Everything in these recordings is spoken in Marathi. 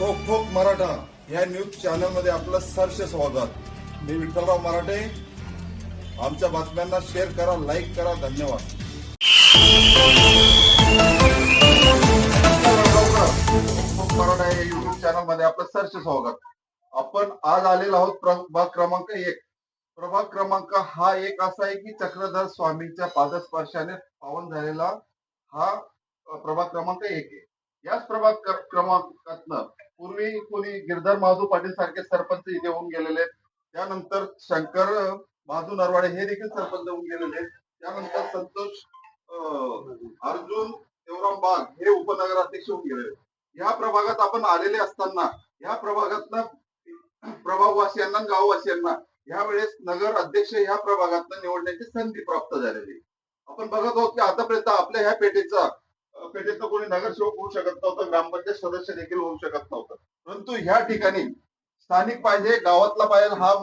रोखोक मराठा या न्यूज चॅनल मध्ये आपलं सहर्ष स्वागत. मी विठ्ठलराव मराठे. आमच्या बातम्यांना शेअर करा, लाईक करा. धन्यवाद. रोखोक मराठा या युट्यूब चॅनल मध्ये आपलं सहर्ष स्वागत. आपण आज आलेलो आहोत प्रभाग क्रमांक 1. प्रभाग क्रमांक हा एक असा आहे की चक्रधर स्वामींच्या पादस्पर्शाने पावन झालेला हा प्रभाग क्रमांक 1 आहे. याच प्रभाग क्रमांकातनं पूर्वी कोणी गिरधर महादू पाटील सारखे सरपंच इथे होऊन गेलेले. त्यानंतर शंकर महादू नरवाडे हे देखील सरपंच होऊन गेलेले. त्यानंतर संतोष अर्जुन देवराम बाग हे उपनगराध्यक्ष होऊन गेलेले. या प्रभागात आपण आलेले असताना या प्रभागातनं प्रभागवासियांना गाववासियांना यावेळेस नगर अध्यक्ष या प्रभागातनं निवडण्याची संधी प्राप्त झालेली. आपण बघत आहोत की आतापर्यंत आपल्या ह्या पेठेतनं कोणी नगरसेवक होऊ शकत नव्हतं, ग्रामपंचायत सदस्य देखील होऊ शकत नव्हतं. परंतु ह्या ठिकाणी स्थानिक पाहिजे, गावातला पाहिजे हा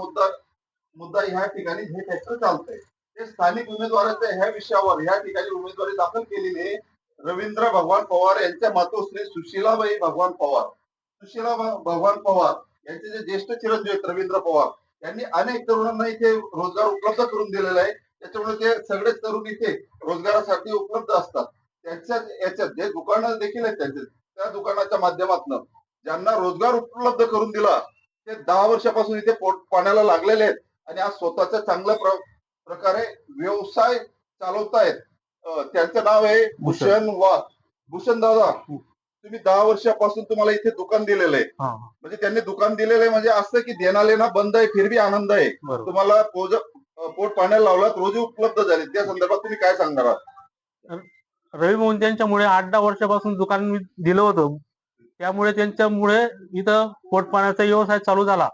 मुद्दा ह्या ठिकाणी हे फॅक्टर चालतंय. ते स्थानिक उमेदवाराच्या ह्या विषयावर ह्या ठिकाणी उमेदवारी दाखल केलेली रवींद्र भगवान पवार यांच्या मातोश्री सुशीलाबाई भगवान पवार. सुशीला भगवान पवार यांचे जे ज्येष्ठ चिरंजीव आहेत रवींद्र पवार यांनी अनेक तरुणांना इथे रोजगार उपलब्ध करून दिलेला आहे. त्याच्यामुळे ते सगळेच तरुण इथे रोजगारासाठी उपलब्ध असतात. त्यांच्या याच्यात जे दुकानं देखील आहेत त्यांचे त्या दुकानाच्या माध्यमातून ज्यांना रोजगार उपलब्ध करून दिला ते 10 वर्षापासून इथे पोट पाण्याला लागलेले आहेत आणि आज स्वतःच्या चांगल्या प्रकारे व्यवसाय चालवतायत. त्यांचं नाव आहे भूषण वाघ. भूषण दादा, तुम्ही 10 वर्षापासून तुम्हाला इथे दुकान दिलेलं आहे. म्हणजे त्यांनी दुकान दिलेलं आहे म्हणजे असं की देना लेना बंद आहे, फिर भी आनंद आहे. तुम्हाला पोट पाण्याला लावला, रोजी उपलब्ध झाले. त्या संदर्भात तुम्ही काय सांगणार आहात? रवी मोहन त्यांच्यामुळे 8-10 वर्षापासून दुकान मी दिलं होतं. त्यामुळे त्यांच्यामुळे इथं पोटपाण्याचा व्यवसाय चालू झाला.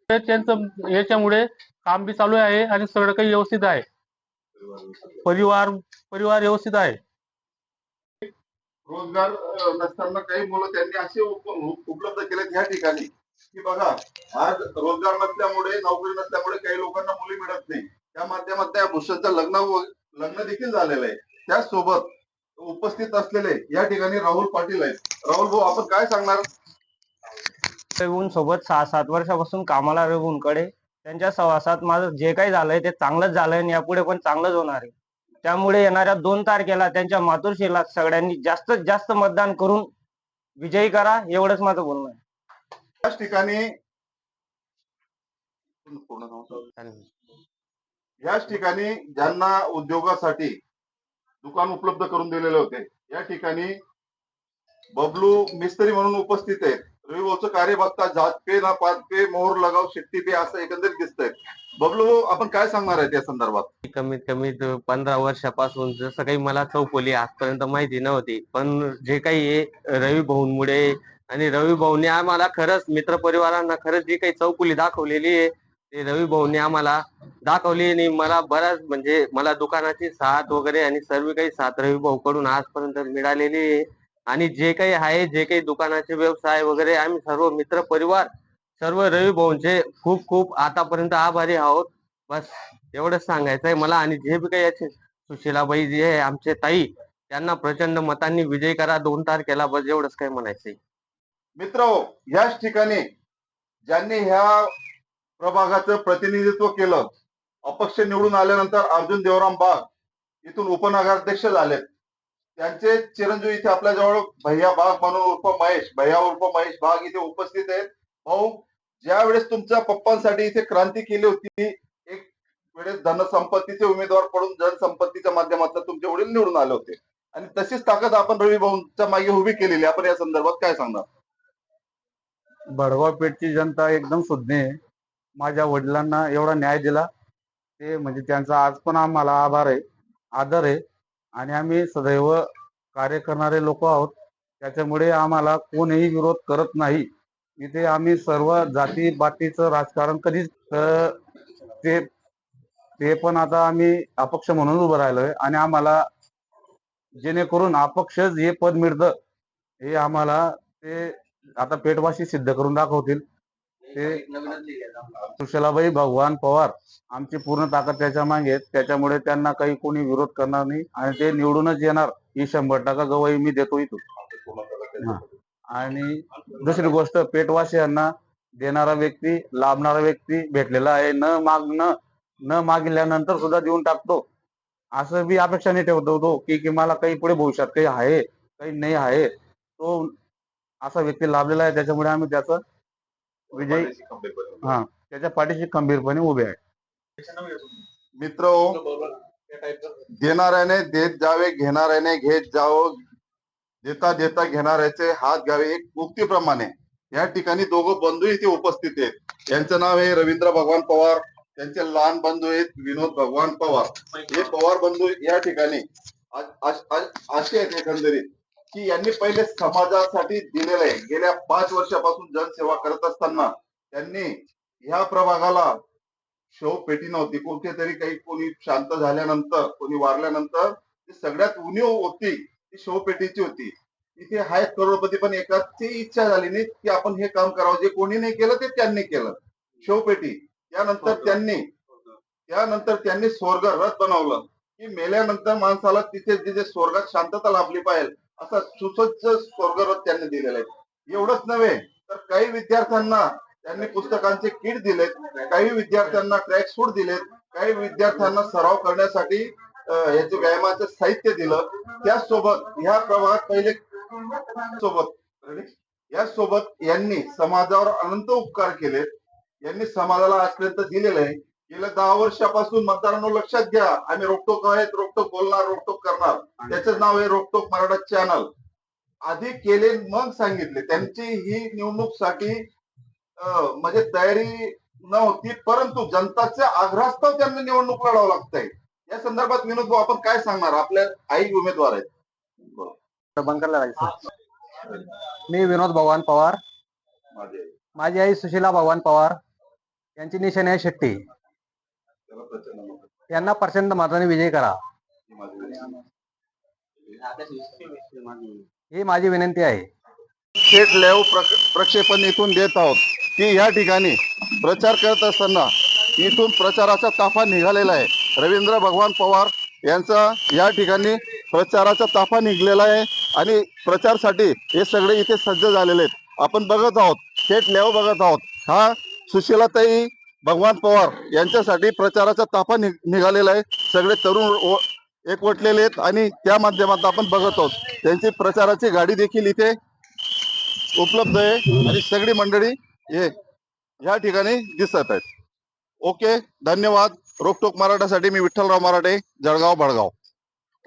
त्यांचं याच्यामुळे काम बी चालू आहे आणि सगळं काही व्यवस्थित आहे. परिवार व्यवस्थित आहे. रोजगार नसताना काही मुलं त्यांनी असे उपलब्ध केलेत या ठिकाणी की बघा, आज रोजगार नसल्यामुळे, नोकरी नसल्यामुळे काही लोकांना मुली मिळत नाही. त्या माध्यमात त्या भूषणचं लग्न देखील झालेलं आहे. त्याचसोबत उपस्थित असलेले या ठिकाणी राहुल पाटील आहेत. राहुल भाऊ, आपण काय सांगणार? रघुन सोबत 6-7 वर्षापासून कामाला रघुनकडे त्यांच्या सहवासात माझं जे काही झालंय ते चांगलंच झालंय आणि यापुढे पण चांगलंच होणार आहे. त्यामुळे येणाऱ्या 2 तारखेला त्यांच्या मातोश्रीला सगळ्यांनी जास्तीत जास्त मतदान करून विजयी करा, एवढंच माझं बोलणं आहे. त्याच ठिकाणी याच ठिकाणी ज्यांना उद्योगासाठी दुकान उपलब्ध करून दिलेले होते या ठिकाणी बबलू मिस्त्री म्हणून उपस्थित आहेत. रविभाऊचं कार्य बघता जात पे ना पात पे मोहर लगाव शिट्टी पे असं एकंदरीत दिसतंय. बबलू भाऊ, आपण काय सांगणार आहे त्या संदर्भात? कमीत कमी 15 वर्षापासून जसं काही मला चौफुली आजपर्यंत माहिती नव्हती, पण जे काही आहे रवी भाऊंमुळे आणि रवी भाऊने आम्हाला खरंच मित्र परिवारांना खरंच जी काही चौफुली दाखवलेली आहे ते रवी भाऊने आम्हाला दाखवली. आणि मला बराच म्हणजे मला दुकानाची साथ वगैरे आणि सर्व काही साथ रवी भाऊ कडून आजपर्यंत मिळालेली आहे. आणि जे काही आहे, जे काही दुकानाचे व्यवसाय वगैरे, आम्ही सर्व मित्र परिवार सर्व रवी भाऊंचे खूप खूप आतापर्यंत आभारी आहोत. बस एवढंच सांगायचं आहे मला. आणि जे बी काही याचे सुशीलाबाई जे आहे आमचे ताई, त्यांना प्रचंड मतांनी विजय करा 2 तारखेला. बस एवढंच काय म्हणायचंय. मित्र, याच ठिकाणी ज्यांनी ह्या प्रभागाचं प्रतिनिधित्व केलं, अपक्ष निवडून आल्यानंतर अर्जुन देवराम बाग इथून उपनगराध्यक्ष झालेत. त्यांचे चिरंजीव इथे आपल्या जवळ भैया बाग म्हणून उर्फ महेश बाग इथे उपस्थित आहेत. भाऊ, ज्या वेळेस तुमच्या पप्पांसाठी इथे क्रांती केली होती, एक वेळेस धनसंपत्तीचे उमेदवार पडून जनसंपत्तीच्या माध्यमातून तुमचे वडील निवडून आले होते आणि तशीच ताकद आपण रवी भाऊंच्या मागे उभी केलेली. आपण या संदर्भात काय सांगणार? बडगाव पेठची जनता एकदम शुद्ध आहे. माझ्या वडिलांना एवढा न्याय दिला ते म्हणजे त्यांचा आज पण आम्हाला आदर आहे आणि आम्ही सदैव कार्य करणारे लोक आहोत. त्याच्यामुळे आम्हाला कोणीही विरोध करत नाही. इथे आम्ही सर्व जाती बातीचं राजकारण कधीच ते पण आता आम्ही अपक्ष म्हणून उभं राहिलोय आणि आम्हाला जेणेकरून अपक्षच हे पद मिळतं हे आम्हाला ते आता पेठवासी सिद्ध करून दाखवतील. ते सुशीलाबाई भगवान पवार आमची पूर्ण ताकद त्याच्या मागे, त्याच्यामुळे त्यांना काही कोणी विरोध करणार नाही आणि ते निवडूनच येणार. ही 100% गवाही मी देतो इथून. आणि दुसरी गोष्ट, पेटवासियांना देणारा व्यक्ती, लाभणारा व्यक्ती भेटलेला आहे. न मागितल्यानंतर सुद्धा देऊन टाकतो. असं बी अपेक्षा नाही ठेवतो तो की मला काही पुढे भविष्यात काही आहे, काही नाही आहे. तो असा व्यक्ती लाभलेला आहे, त्याच्यामुळे आम्ही त्याचा विजय त्याच्या पाठीशी खंबीरपणे उभे आहे. मित्र, देणाऱ्याने देत जावे, घेणाऱ्याने घेत जावं, देता देता घेणाऱ्याचे हात घ्यावे, एक उक्तीप्रमाणे या ठिकाणी दोघं बंधू इथे उपस्थित आहेत. यांचं नाव आहे रवींद्र भगवान पवार. त्यांचे लहान बंधू आहेत विनोद भगवान पवार. हे पवार बंधू या ठिकाणी असे आहेत एकंदरीत की यांनी पहिले समाजासाठी दिलेलं आहे. गेल्या 5 वर्षापासून जनसेवा करत असताना त्यांनी ह्या प्रभागाला शवपेटी नव्हती. कुठेतरी कोणी शांत झाल्यानंतर, कोणी वारल्यानंतर सगळ्यात उणीव होती ती शवपेटीची होती. इथे हा एक करोडपती, पण एकाची इच्छा झाली नाही की आपण हे काम करावं. जे कोणी नाही केलं ते त्यांनी केलं, शवपेटी. त्यानंतर त्यांनी स्वर्ग रथ बनवलं की मेल्यानंतर माणसाला तिथे जिथे स्वर्गात शांतता लाभली पाहिजे असा सुसज्ज स्वर्गरथ त्यांनी दिलेला आहे. एवढंच नव्हे तर काही विद्यार्थ्यांना त्यांनी पुस्तकांचे किट दिलेत, काही विद्यार्थ्यांना ट्रॅक सूट दिलेत, काही विद्यार्थ्यांना सराव करण्यासाठी याचे व्यायामाचं साहित्य दिलं. त्याचसोबत ह्या प्रभागात यासोबत यांनी समाजावर अनंत उपकार केलेत. यांनी समाजाला आजपर्यंत दिलेलं आहे. गेल्या 10 वर्षापासून मतदारांनो लक्षात घ्या, आम्ही रोकटोक आहेत, रोकटोक बोलणार, रोकटोक करणार. त्याचं नाव आहे रोकटोक मराठा चॅनल. आधी केले मग सांगितले. त्यांची ही निवडणूकसाठी म्हणजे तयारी नव्हती, परंतु जनताच्या आग्रहास्तव त्यांना निवडणूक लढावं लागतंय. या संदर्भात विनोद भाऊ आपण काय सांगणार? आपल्या आई उमेदवार आहेत. मी विनोद भगवान पवार, माझी आई सुशीला भगवान पवार, यांची निशाणी आहे शेट्टी. यांना प्रचंड मताने विजय करा, ही माझी विनंती आहे. थेट लाईव्ह प्रक्षेपण इथून देत आहोत की या ठिकाणी प्रचार करत असताना इथून प्रचाराचा ताफा निघालेला आहे. रवींद्र भगवान पवार यांचा या ठिकाणी प्रचाराचा ताफा निघलेला आहे आणि प्रचारसाठी हे सगळे इथे सज्ज झालेले आहेत. आपण बघत आहोत, थेट लाईव्ह बघत आहोत. हा सुशीलाताई भगवान पवार यांच्यासाठी प्रचाराचा ताफा निघालेला आहे. सगळे तरुण एकवटलेले आहेत आणि त्या माध्यमातून आपण बघत आहोत. त्यांची प्रचाराची गाडी देखील इथे उपलब्ध आहे आणि सगळी मंडळी या ठिकाणी दिसत आहेत. ओके, धन्यवाद. रोकटोक मराठासाठी मी विठ्ठलराव मराठे, जळगाव, बडगाव.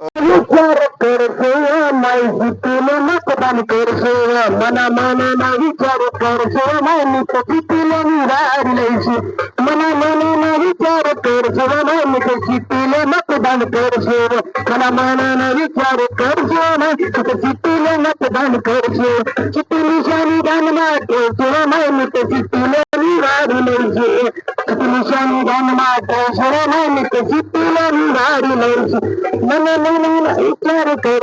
विचार करतो माहिती मतदान करतो मना मना विचार करतो माहिती कितीला निराळायची मना मना विचार करतो माहिती कितीला मतदान करतो मना मना विचार करतो माहिती कितीला मतदान करतो किती निशाणी दान मागतो माहिती कितीला निराळायची किती निशाणी दान मागतो माहिती कितीला निराळायची मना विचार कर